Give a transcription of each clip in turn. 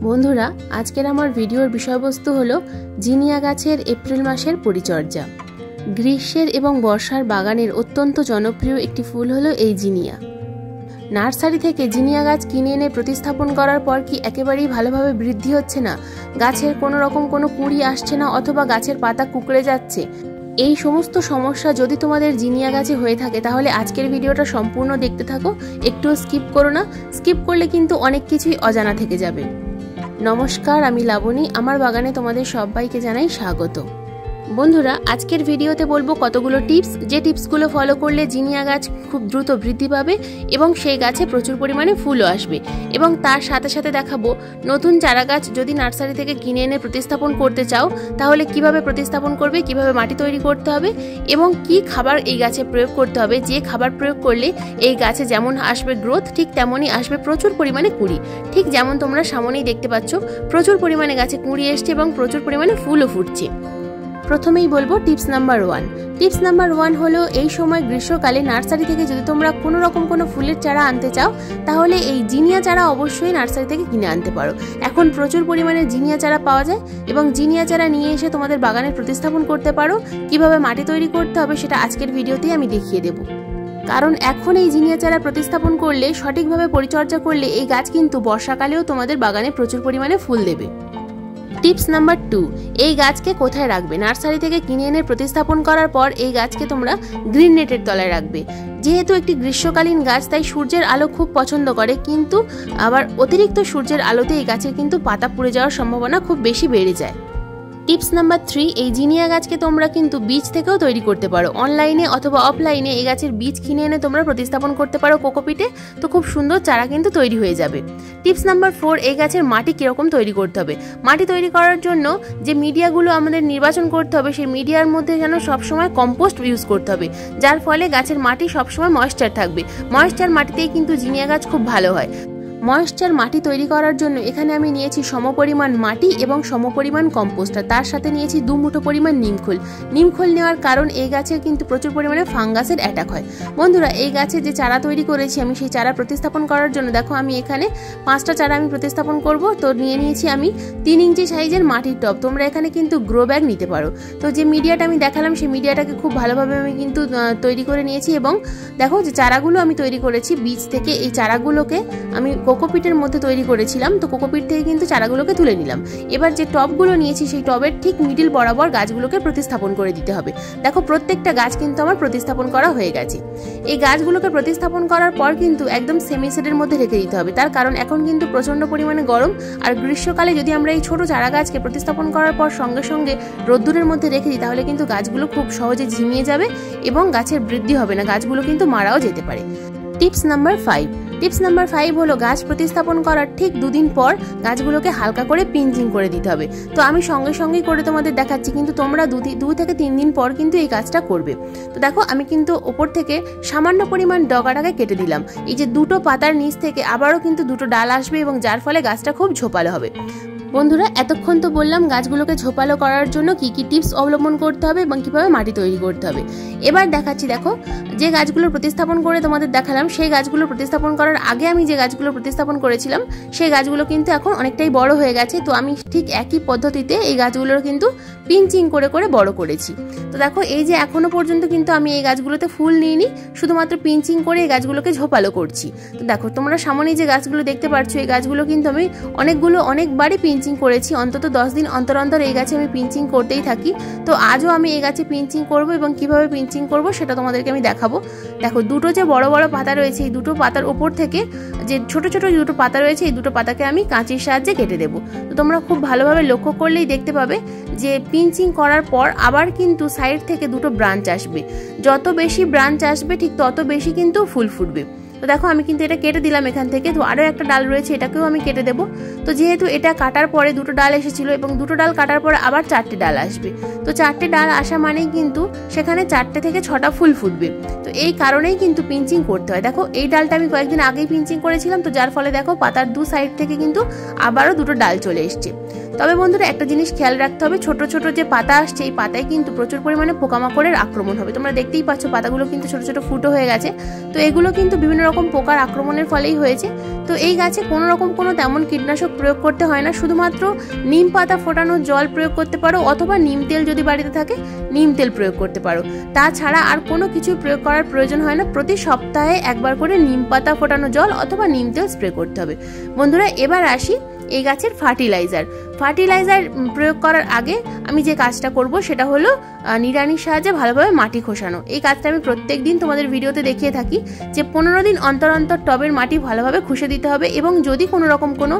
বন্ধুরা, আজকের আমার ভিডিওর বিষয়বস্তু হলো জিনিয়া গাছের এপ্রিল মাসের পরিচর্যা। গ্রীষ্মের এবং বর্ষার বাগানের অত্যন্ত জনপ্রিয় একটি ফুল হলো এই জিনিয়া। নার্সারি থেকে জিনিয়া গাছ কিনে এনে প্রতিস্থাপন করার পর কি একেবারেই ভালোভাবে বৃদ্ধি হচ্ছে না, গাছের কোনো রকম কোনো কুঁড়ি আসছে না, অথবা গাছের পাতা কুঁকড়ে যাচ্ছে, এই সমস্ত সমস্যা যদি তোমাদের জিনিয়া গাছে হয়ে থাকে তাহলে আজকের ভিডিওটা সম্পূর্ণ দেখতে থাকো, একটু স্কিপ করো না। স্কিপ করলে কিন্তু অনেক কিছুই অজানা থেকে যাবে। নমস্কার, আমি লাবণী, আমার বাগানে তোমাদের সবাইকে জানাই স্বাগত। বন্ধুরা, আজকের ভিডিওতে বলবো কতগুলো টিপস, যে টিপসগুলো ফলো করলে জিনিয়া গাছ খুব দ্রুত বৃদ্ধি পাবে এবং সেই গাছে প্রচুর পরিমাণে ফুলও আসবে। এবং তার সাথে সাথে দেখাবো নতুন চারা গাছ যদি নার্সারি থেকে কিনে এনে প্রতিস্থাপন করতে চাও তাহলে কিভাবে প্রতিস্থাপন করবে, কিভাবে মাটি তৈরি করতে হবে এবং কি খাবার এই গাছে প্রয়োগ করতে হবে, যে খাবার প্রয়োগ করলে এই গাছে যেমন আসবে গ্রোথ, ঠিক তেমনই আসবে প্রচুর পরিমাণে কুঁড়ি। ঠিক যেমন তোমরা সামনেই দেখতে পাচ্ছ, প্রচুর পরিমাণে গাছে কুঁড়ি এসছে এবং প্রচুর পরিমাণে ফুলও ফুটছে। প্রথমেই বলবো টিপস নাম্বার 1। টিপস নাম্বার 1 হলো এই সময় গ্রীষ্মকালে নার্সারি থেকে যদি তোমরা কোনো রকম কোনো ফুলের চারা আনতে চাও তাহলে এই জিনিয়া চারা অবশ্যই নার্সারি থেকে কিনে আনতে পারো। এখন প্রচুর পরিমাণে জিনিয়া চারা পাওয়া যায় এবং জিনিয়া চারা নিয়ে এসে তোমাদের বাগানে প্রতিস্থাপন করতে পারো। কিভাবে মাটি তৈরি করতে হবে সেটা আজকের ভিডিওতেই আমি দেখিয়ে দেবো। কারণ এখন এই জিনিয়া চারা প্রতিস্থাপন করলে, সঠিকভাবে পরিচর্যা করলে এই গাছ কিন্তু বর্ষাকালেও তোমাদের বাগানে প্রচুর পরিমাণে ফুল দেবে। টিপস নাম্বার 2, এই গাছকে কোথায় রাখবে? নার্সারি থেকে কিনে এনে প্রতিস্থাপন করার পর এই গাছকে তোমরা গ্রিন নেটের তলায় রাখবে। যেহেতু একটি গ্রীষ্মকালীন গাছ তাই সূর্যের আলো খুব পছন্দ করে, কিন্তু আবার অতিরিক্ত সূর্যের আলোতে এই গাছের কিন্তু পাতা পুড়ে যাওয়ার সম্ভাবনা খুব বেশি বেড়ে যায়। টিপস নাম্বার 3, এই জিনিয়া গাছকে তোমরা কিন্তু বীজ থেকেও তৈরি করতে পারো। অনলাইনে অথবা অফলাইনে এই গাছের বীজ কিনে এনে তোমরা প্রতিস্থাপন করতে পারো কোকোপিটে, তো খুব সুন্দর চারা কিন্তু তৈরি হয়ে যাবে। টিপস নাম্বার 4, এই গাছের মাটি কিরকম তৈরি করতে হবে? মাটি তৈরি করার জন্য যে মিডিয়াগুলো আমাদের নির্বাচন করতে হবে সেই মিডিয়ার মধ্যে যেন সবসময় কম্পোস্ট ইউজ করতে হবে, যার ফলে গাছের মাটি সবসময় ময়েশ্চার থাকবে। ময়েশ্চার মাটিতেই কিন্তু জিনিয়া গাছ খুব ভালো হয়। ময়েশ্চার মাটি তৈরি করার জন্য এখানে আমি নিয়েছি সমপরিমাণ মাটি এবং সমপরিমাণ কম্পোস্ট, আর তার সাথে নিয়েছি 2 মুঠো পরিমাণ নিমখোল। নিমখোল নেওয়ার কারণ এই গাছের কিন্তু প্রচুর পরিমাণে ফাঙ্গাসের অ্যাটাক হয়। বন্ধুরা, এই গাছে যে চারা তৈরি করেছি আমি, সেই চারা প্রতিস্থাপন করার জন্য দেখো আমি এখানে 5টা চারা আমি প্রতিস্থাপন করব। তো নিয়ে নিয়েছি আমি 3 ইঞ্চি সাইজের মাটির টব। তোমরা এখানে কিন্তু গ্রো ব্যাগ নিতে পারো। তো যে মিডিয়াটা আমি দেখালাম সেই মিডিয়াটাকে খুব ভালোভাবে আমি কিন্তু তৈরি করে নিয়েছি এবং দেখো যে চারাগুলো আমি তৈরি করেছি বীজ থেকে, এই চারাগুলোকে আমি কোকোপিটের মধ্যে তৈরি করেছিলাম। তো কোকোপিট থেকে কিন্তু চারাগুলোকে তুলে নিলাম। এবার যে টবগুলো নিয়েছি সেই টবের ঠিক মিডিল বরাবর গাছগুলোকে প্রতিস্থাপন করে দিতে হবে। দেখো প্রত্যেকটা গাছ কিন্তু আমার প্রতিস্থাপন করা হয়ে গেছে। এই গাছগুলোকে প্রতিস্থাপন করার পর কিন্তু একদম সেমি শেডের মধ্যে রেখে দিতে হবে, তার কারণ এখন কিন্তু প্রচন্ড পরিমাণে গরম, আর গ্রীষ্মকালে যদি আমরা এই ছোট চারা গাছকে প্রতিস্থাপন করার পর সঙ্গে সঙ্গে রোদ্দুরের মধ্যে রেখে দিই তাহলে কিন্তু গাছগুলো খুব সহজে ঝিমিয়ে যাবে এবং গাছের বৃদ্ধি হবে না, গাছগুলো কিন্তু মারাও যেতে পারে। Tips number 5। টিপস নাম্বার 5 হলো গাছ প্রতিস্থাপন করার ঠিক 2 দিন পর গাছগুলোকে হালকা করে পিঞ্চিং করে দিতে হবে। তো আমি সঙ্গে সঙ্গেই করে তোমাদের দেখাচ্ছি, কিন্তু তোমরা 2 থেকে 3 দিন পর কিন্তু এই কাজটা করবে। তো দেখো আমি কিন্তু ওপর থেকে সামান্য পরিমাণ ডগাটাকে কেটে দিলাম। এই যে 2টো পাতার নিচ থেকে আবারও কিন্তু 2টো ডাল আসবে এবং যার ফলে গাছটা খুব ঝোপালো হবে। বন্ধুরা, এতক্ষণ তো বললাম গাছগুলোকে ঝোপালো করার জন্য কি কি টিপস অবলম্বন করতে হবে এবং কিভাবে মাটি তৈরি করতে হবে। এবার দেখাচ্ছি, দেখো যে গাছগুলো প্রতিস্থাপন করে তোমাদের দেখালাম সেই গাছগুলো প্রতিস্থাপন করার আগে আমি যে গাছগুলো প্রতিস্থাপন করেছিলাম সেই গাছগুলো কিন্তু এখন অনেকটাই বড় হয়ে গেছে। তো আমি ঠিক একই পদ্ধতিতে এই গাছগুলোর কিন্তু পিঞ্চিং করে করে বড় করেছি। তো দেখো এই যে এখনো পর্যন্ত কিন্তু আমি এই গাছগুলোতে ফুল নিইনি, শুধুমাত্র পিঞ্চিং করে এই গাছগুলোকে ঝোপালো করছি। তো দেখো তোমরা সামনে যে গাছগুলো দেখতে পাচ্ছ এই গাছগুলো কিন্তু আমি অনেকবারই পিঞ্চিং করেছি, অন্তত 10 দিন অন্তর অন্তর এই গাছে আমি পিঞ্চিং করতেই থাকি। তো আজও আমি এই গাছে পিঞ্চিং করব এবং কিভাবে পিঞ্চিং করব সেটা তোমাদেরকে আমি দেখাবো। দেখো 2টো যে বড় বড় পাতা রয়েছে এই 2টো পাতার উপর থেকে যে ছোট ছোট 2টো পাতা রয়েছে এই 2টো পাতাকে আমি কাঁচির সাহায্যে কেটে দেবো। তো তোমরা খুব ভালোভাবে লক্ষ্য করলেই দেখতে পাবে যে পিঞ্চিং করার পর আবার কিন্তু সাইড থেকে 2টো ব্রাঞ্চ আসবে। যত বেশি ব্রাঞ্চ আসবে ঠিক তত বেশি কিন্তু ফুল ফুটবে। তো দেখো আমি কিন্তু এটা কেটে দিলাম এখান থেকে। তো আরও একটা ডাল রয়েছে, এটাকেও আমি কেটে দেবো। তো যেহেতু এটা কাটার পরে 2টো ডাল এসেছিল এবং 2টো ডাল কাটার পরে আবার 4টে ডাল আসবে, তো 4টে ডাল আসা মানেই কিন্তু সেখানে 4টে থেকে 6টা ফুল ফুটবে। তো এই কারণেই কিন্তু পিঞ্চিং করতে হয়। দেখো এই ডালটা আমি কয়েকদিন আগেই পিঞ্চিং করেছিলাম, তো যার ফলে দেখো পাতার 2 সাইড থেকে কিন্তু আবারও 2টো ডাল চলে এসছে। তবে বন্ধুরা একটা জিনিস খেয়াল রাখতে হবে, ছোট ছোট যে পাতা আসছে এই পাতায় কিন্তু প্রচুর পরিমাণে পোকামাকড়ের আক্রমণ হবে। তোমরা দেখতেই পাচ্ছ পাতাগুলো কিন্তু ছোট ছোট ফুটো হয়ে গেছে। তো এগুলো কিন্তু বিভিন্ন রকম পোকার আক্রমণের ফলেই হয়েছে। তো এই গাছে কোনো রকম কোনো তেমন কীটনাশক প্রয়োগ করতে হয় না, শুধুমাত্র নিম পাতা ফোটানো জল প্রয়োগ করতে পারো, অথবা নিম তেল যদি বাড়িতে থাকে নিম তেল প্রয়োগ করতে পারো। তাছাড়া আর কোনো কিছু প্রয়োগ করার প্রয়োজন হয় না। প্রতি সপ্তাহে একবার করে নিম পাতা ফোটানো জল অথবা নিম তেল স্প্রে করতে হবে। বন্ধুরা, এবার আসি এই গাছের ফার্টিলাইজার প্রয়োগ করার আগে আমি যে কাজটা করব সেটা হলো নিড়ানির সাহায্যে ভালোভাবে মাটি খোসানো। এই কাজটা আমি প্রত্যেক দিন তোমাদের ভিডিওতে দেখিয়ে থাকি যে 15 দিন অন্তর অন্তর টবের মাটি ভালোভাবে খুশে দিতে হবে, এবং যদি কোনো রকম কোনো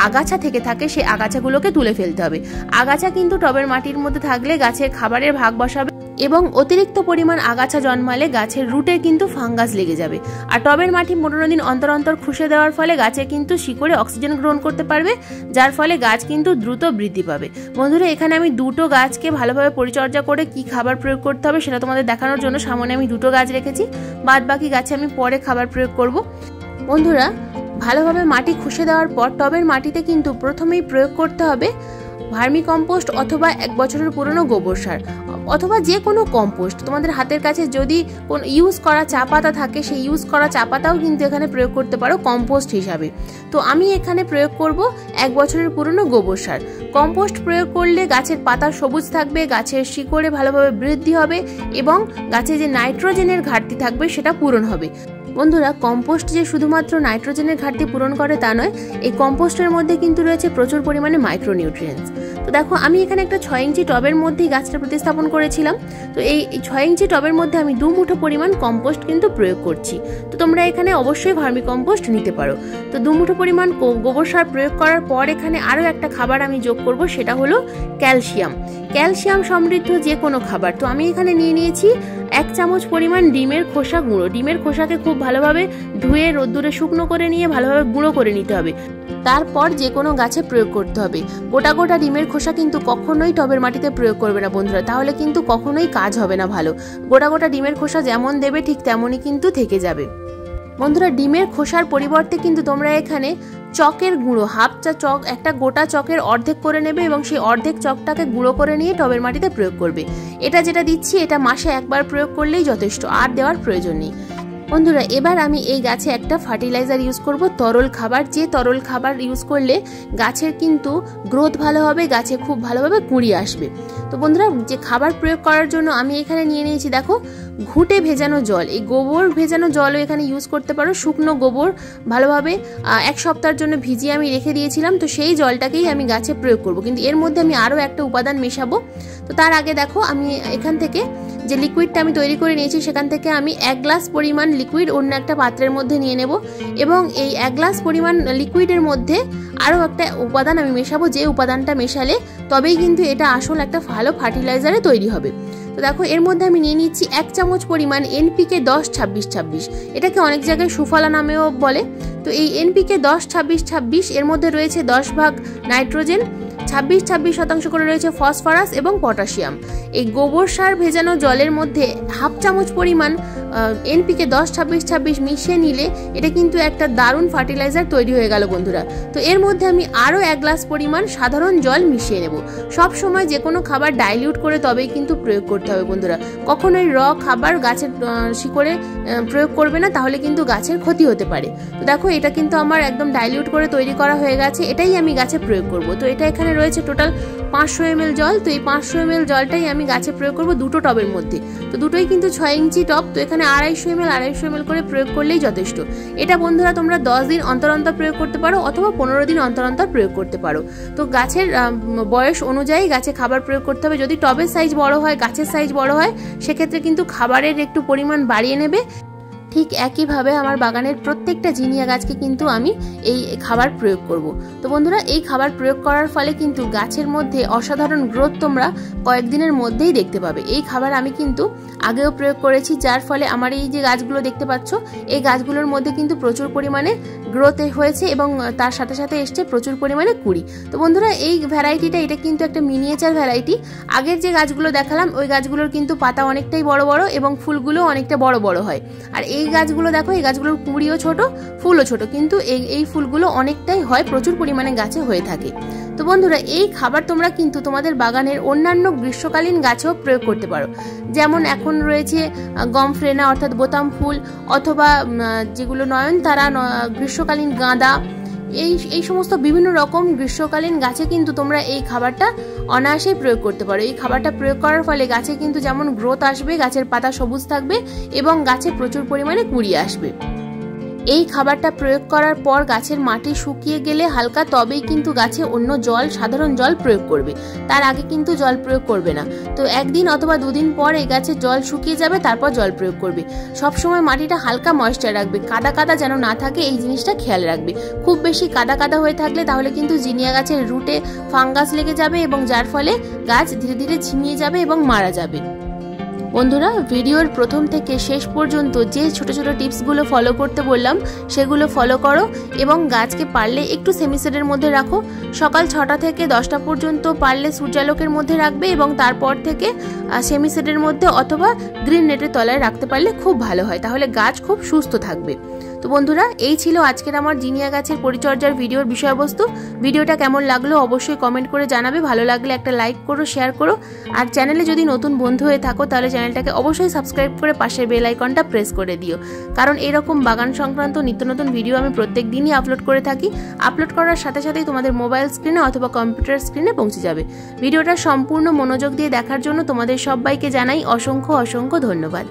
আগাছা থেকে থাকে সেই আগাছাগুলোকে তুলে ফেলতে হবে। আগাছা কিন্তু টবের মাটির মধ্যে থাকলে গাছের খাবারের ভাগ বসাবে, এবং অতিরিক্ত পরিমাণ আগাছা জন্মালে গাছের রুটে কিন্তু ফাঙ্গাস লেগে যাবে। আর টবের মাটি 15 দিন অন্তর অন্তর খুশে দেওয়ার ফলে গাছে কিন্তু শিকড়ে অক্সিজেন গ্রহণ করতে পারবে, যার ফলে গাছ কিন্তু দ্রুত বৃদ্ধি পাবে। বন্ধুরা, এখানে আমি দুটো গাছকে ভালোভাবে পরিচর্যা করে কি খাবার প্রয়োগ করতে হবে সেটা তোমাদের দেখানোর জন্য সামনে আমি দুটো গাছ রেখেছি। বাদ বাকি গাছে আমি পরে খাবার প্রয়োগ করব। বন্ধুরা, ভালোভাবে মাটি খুশে দেওয়ার পর টবের মাটিতে কিন্তু প্রথমেই প্রয়োগ করতে হবে ভার্মি কম্পোস্ট অথবা 1 বছরের পুরনো গোবর সার, অথবা যে কোনো কম্পোস্ট। তোমাদের হাতের কাছে যদি কোন ইউজ করা চা পাতা থাকে সেই ইউজ করা চা পাতাও কিন্তু এখানে প্রয়োগ করতে পারো কম্পোস্ট হিসাবে। তো আমি এখানে প্রয়োগ করব 1 বছরের পুরনো গোবর সার। কম্পোস্ট প্রয়োগ করলে গাছের পাতা সবুজ থাকবে, গাছের শিকড়ে ভালোভাবে বৃদ্ধি হবে, এবং গাছে যে নাইট্রোজেনের ঘাটতি থাকবে সেটা পূরণ হবে। বন্ধুরা, কম্পোস্ট যে শুধুমাত্র নাইট্রোজেনের ঘাটতি পূরণ করে তা নয়, এই কম্পোস্টের মধ্যে কিন্তু রয়েছে প্রচুর পরিমাণে মাইক্রোনিউট্রিয়েন্টস। তো দেখো, আমি এখানে একটা 6 ইঞ্চি টবের মধ্যেই গাছটা প্রতিস্থাপন করেছিলাম। তো এই 6 ইঞ্চি টবের মধ্যে আমি 2 মুঠো পরিমাণ কম্পোস্ট কিন্তু প্রয়োগ করছি। তো তোমরা এখানে অবশ্যই ভার্মি কম্পোস্ট নিতে পারো। তো 2 মুঠো পরিমাণ গোবর সার প্রয়োগ করার পর এখানে আরও একটা খাবার আমি যোগ করব, সেটা হলো ক্যালসিয়াম সমৃদ্ধ যে কোনো খাবার। তো আমি এখানে নিয়ে নিয়েছি 1 চামচ পরিমাণ ডিমের খোসা গুঁড়ো। ডিমের খোসাকে খুব ভালোভাবে ধুয়ে রোদ্দুরে শুকনো করে নিয়ে ভালোভাবে গুঁড়ো করে নিতে হবে। তারপর যে কোনো গাছে প্রয়োগ করতে হবে। গোটা ডিমের খোসা কিন্তু কখনোই টবের মাটিতে প্রয়োগ করবে না বন্ধুরা, তাহলে কিন্তু কখনোই কাজ হবে না ভালো। গোটা ডিমের খোসা যেমন দেবে ঠিক তেমনই কিন্তু থেকে যাবে। বন্ধুরা, ডিমের খোসার পরিবর্তে কিন্তু তোমরা এখানে চকের গুঁড়ো, হাফ চা চক, একটা গোটা চকের অর্ধেক করে নেবে, এবং সেই অর্ধেক চকটাকে গুঁড়ো করে নিয়ে টবের মাটিতে প্রয়োগ করবে। এটা যেটা দিচ্ছি এটা মাসে একবার প্রয়োগ করলেই যথেষ্ট, আর দেওয়ার প্রয়োজন নেই। বন্ধুরা, এবার আমি এই গাছে একটা ফার্টিলাইজার ইউজ করব, তরল খাবার। যে তরল খাবার ইউজ করলে গাছের কিন্তু গ্রোথ ভালো হবে, গাছে খুব ভালোভাবে কুঁড়ি আসবে। তো বন্ধুরা, যে খাবার প্রয়োগ করার জন্য আমি এখানে নিয়ে নিয়েছি দেখো ঘুঁটে ভেজানো জল। এই গোবর ভেজানো জলও এখানে ইউজ করতে পারো। শুকনো গোবর ভালোভাবে 1 সপ্তাহের জন্য ভিজিয়ে আমি রেখে দিয়েছিলাম, তো সেই জলটাকেই আমি গাছে প্রয়োগ করব। কিন্তু এর মধ্যে আমি আরও একটা উপাদান মেশাবো। তো তার আগে দেখো, আমি এখান থেকে যে লিকুইডটা আমি তৈরি করে নিয়েছি সেখান থেকে আমি 1 গ্লাস পরিমাণ লিকুইড অন্য একটা পাত্রের মধ্যে নিয়ে নেব, এবং এই 1 গ্লাস পরিমাণ লিকুইডের মধ্যে আরও একটা উপাদান আমি মেশাবো। যে উপাদানটা মেশালে তবেই কিন্তু এটা আসল একটা ভালো ফার্টিলাইজারে তৈরি হবে। তো দেখো, এর মধ্যে আমি নিয়ে নিচ্ছি 1 চামচ পরিমাণ NPK 10-26-26। এটাকে অনেক জায়গায় সুফলা নামেও বলে। তো এই NPK 10-26-26 এর মধ্যে রয়েছে 10 ভাগ নাইট্রোজেন, 26% করে রয়েছে ফসফরাস এবং পটাশিয়াম। এই গোবর সার ভেজানো জলের মধ্যে হাফ চামচ পরিমাণ NPK 10-26-26 মিশিয়ে নিলে এটা কিন্তু একটা দারুণ ফার্টিলাইজার তৈরি হয়ে গেল বন্ধুরা। তো এর মধ্যে আমি আরও 1 গ্লাস পরিমাণ সাধারণ জল মিশিয়ে নেব। সব সময় যে কোনো খাবার ডাইলিউট করে তবেই কিন্তু প্রয়োগ করতে হবে বন্ধুরা। কখনোই র খাবার গাছের শিকড়ে প্রয়োগ করবে না, তাহলে কিন্তু গাছের ক্ষতি হতে পারে। তো দেখো, এটা কিন্তু আমার একদম ডাইলিউট করে তৈরি করা হয়ে গেছে, এটাই আমি গাছে প্রয়োগ করব। তো এটা এখানে রয়েছে টোটাল 500 ml জল। তো এই 500 ml জলটাই আমি গাছে প্রয়োগ করব দুটো টবের মধ্যে। তো দুটোই কিন্তু 6 ইঞ্চি টব, তো এখানে 250 ml করে প্রয়োগ করলেই যথেষ্ট। এটা বন্ধুরা তোমরা 10 দিন অন্তর অন্তর প্রয়োগ করতে পারো, অথবা 15 দিন অন্তর অন্তর প্রয়োগ করতে পারো। তো গাছের বয়স অনুযায়ী গাছে খাবার প্রয়োগ করতে হবে। যদি টবের সাইজ বড় হয়, গাছের সাইজ বড় হয়, সেক্ষেত্রে কিন্তু খাবারের একটু পরিমাণ বাড়িয়ে নেবে। ঠিক একইভাবে আমার বাগানের প্রত্যেকটা জিনিয়া গাছকে কিন্তু আমি এই খাবার প্রয়োগ করব। তো বন্ধুরা, এই খাবার প্রয়োগ করার ফলে কিন্তু গাছের মধ্যে অসাধারণ গ্রোথ তোমরা কয়েকদিনের মধ্যেই দেখতে পাবে। এই খাবার আমি কিন্তু আগেও প্রয়োগ করেছি, যার ফলে আমার এই যে গাছগুলো দেখতে পাচ্ছ, এই গাছগুলোর মধ্যে কিন্তু প্রচুর পরিমাণে গ্রোথ হয়েছে, এবং তার সাথে সাথে এসছে প্রচুর পরিমাণে কুঁড়ি। তো বন্ধুরা, এই ভ্যারাইটিটা এটা কিন্তু একটা মিনিয়েচার ভ্যারাইটি। আগের যে গাছগুলো দেখালাম ওই গাছগুলোর কিন্তু পাতা অনেকটাই বড় বড় এবং ফুলগুলো অনেকটা বড় বড় হয়। আর এই এই গাছগুলো দেখো, এই গাছগুলোর কুঁড়িও ছোট, ফুলও ছোট, কিন্তু এই ফুলগুলো অনেকটাই হয়, প্রচুর পরিমাণে গাছে হয়ে থাকে। তো বন্ধুরা, এই খাবার তোমরা কিন্তু তোমাদের বাগানের অন্যান্য গ্রীষ্মকালীন গাছেও প্রয়োগ করতে পারো। যেমন এখন রয়েছে গমফ্রেনা অর্থাৎ বোতাম ফুল, অথবা যেগুলো নয়নতারা, গ্রীষ্মকালীন গাঁদা, এই সমস্ত বিভিন্ন রকম গ্রীষ্মকালীন গাছে কিন্তু তোমরা এই খাবারটা অনায়াসেই প্রয়োগ করতে পারো। এই খাবারটা প্রয়োগ করার ফলে গাছে কিন্তু যেমন গ্রোথ আসবে, গাছের পাতা সবুজ থাকবে এবং গাছে প্রচুর পরিমাণে কুঁড়ি আসবে। এই খাবারটা প্রয়োগ করার পর গাছের মাটি শুকিয়ে গেলে হালকা, তবেই কিন্তু গাছে অন্য জল, সাধারণ জল প্রয়োগ করবে, তার আগে কিন্তু জল প্রয়োগ করবে না। তো একদিন অথবা দুদিন পর এই গাছে জল শুকিয়ে যাবে, তারপর জল প্রয়োগ করবে। সবসময় মাটিটা হালকা ময়েশ্চার রাখবে, কাদা কাদা যেন না থাকে, এই জিনিসটা খেয়াল রাখবে। খুব বেশি কাদা কাদা হয়ে থাকলে তাহলে কিন্তু জিনিয়া গাছের রুটে ফাঙ্গাস লেগে যাবে এবং যার ফলে গাছ ধীরে ধীরে ঝিমিয়ে যাবে এবং মারা যাবে। বন্ধুরা, ভিডিওর প্রথম থেকে শেষ পর্যন্ত যে ছোট ছোট টিপসগুলো ফলো করতে বললাম সেগুলো ফলো করো এবং গাছকে পারলে একটু সেমিশেডের মধ্যে রাখো। সকাল 6টা থেকে 10টা পর্যন্ত পারলে সূর্যালোকের মধ্যে রাখবে এবং তারপর থেকে সেমিশেডের মধ্যে অথবা গ্রিন নেটের তলায় রাখতে পারলে খুব ভালো হয়, তাহলে গাছ খুব সুস্থ থাকবে। তো বন্ধুরা, এই ছিল আজকের আমার জিনিয়া গাছের পরিচর্যার ভিডিওর বিষয়বস্তু। ভিডিওটা কেমন লাগলো অবশ্যই কমেন্ট করে জানাবে। ভালো লাগলে একটা লাইক করো, শেয়ার করো, আর চ্যানেলে যদি নতুন বন্ধু হয়ে থাকো তাহলে চ্যানেলটাকে অবশ্যই সাবস্ক্রাইব করে পাশের বেল আইকনটা প্রেস করে দিও, কারণ এরকম বাগান সংক্রান্ত নিত্য নতুন ভিডিও আমি প্রত্যেক দিনই আপলোড করে থাকি। আপলোড করার সাথে সাথেই তোমাদের মোবাইল স্ক্রিনে অথবা কম্পিউটার স্ক্রিনে পৌঁছে যাবে। ভিডিওটা সম্পূর্ণ মনোযোগ দিয়ে দেখার জন্য তোমাদের সবাইকে জানাই অসংখ্য অসংখ্য ধন্যবাদ।